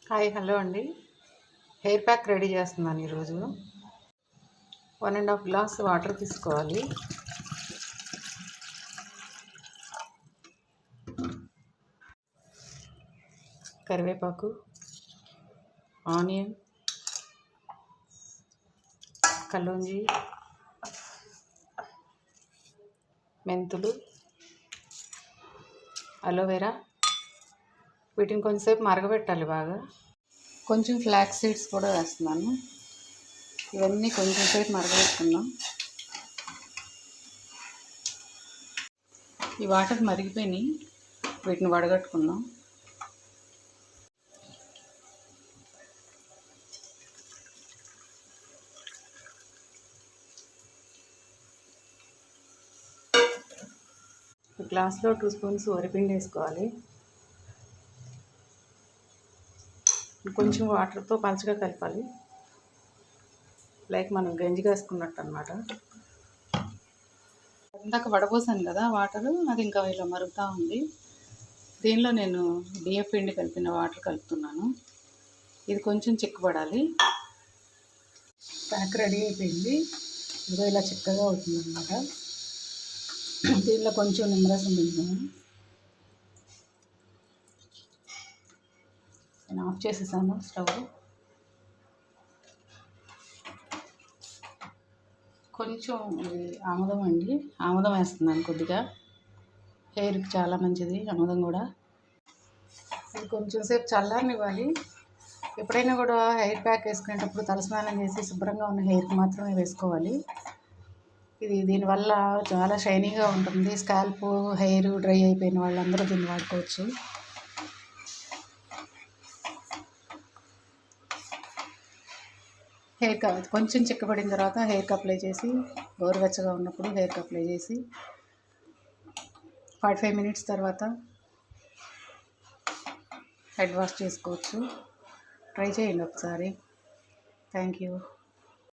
Hi hello అండి. Hair pack ready చేస్తున్నాను ఈరోజు. 1.5 గ్లాస్ వాటర్ తీసుకోవాలి. కరివేపాకు, ఆనియన్, కల్లుంజి, మెంతులు, అలోవెరా. వీటిని కొంచెంసేపు మరగబెట్టాలి బాగా. కొంచెం ఫ్లాక్స్ సీడ్స్ కూడా వేస్తున్నాను. ఇవన్నీ కొంచెం సేపు మరగబెట్టుకుందాం. ఈ వాటర్ మరిగిపోయినాయి, వీటిని వడగట్టుకుందాం. గ్లాస్లో 2 స్పూన్స్ వరిపిండి వేసుకోవాలి. కొంచెం వాటర్తో పలుచగా కలపాలి, లైక్ మనం గంజి వేసుకున్నట్టు అనమాట. ఇందాక వడపోసాను కదా వాటరు, అది ఇంకా ఇలా మరుగుతూ ఉంది. దీనిలో నేను బియ్యం పిండి కలిపిన వాటర్ కలుపుతున్నాను. ఇది కొంచెం చిక్కబడాలి. ప్యాక్ రెడీ అయిపోయింది. ఇదిగో ఇలా చిక్కగా అవుతుంది అనమాట. దీనిలో కొంచెం నిమ్మరసం పిండుతాను. నేను ఆఫ్ చేసేసాను స్టవ్. కొంచెం ఇది ఆముదం అండి, ఆముదం వేస్తున్నాను కొద్దిగా. హెయిర్కి చాలా మంచిది ఆముదం కూడా. ఇది కొంచెం సేపు చల్లారనివ్వాలి. ఎప్పుడైనా కూడా హెయిర్ ప్యాక్ వేసుకునేటప్పుడు తలస్నానం చేసి శుభ్రంగా ఉన్న హెయిర్కి మాత్రమే వేసుకోవాలి. దీనివల్ల చాలా షైనీగా ఉంటుంది. స్కాల్ప్ హెయిర్ డ్రై అయిపోయిన వాళ్ళందరూ దీన్ని వాడుకోవచ్చు. కొంచెం చిక్కబడిన తర్వాత హెయిర్కి అప్లై చేసి, గోరువెచ్చగా ఉన్నప్పుడు హెయిర్కి అప్లై చేసి 45 మినిట్స్ తర్వాత హెడ్ వాష్ చేసుకోవచ్చు. ట్రై చేయండి ఒకసారి. Thank you.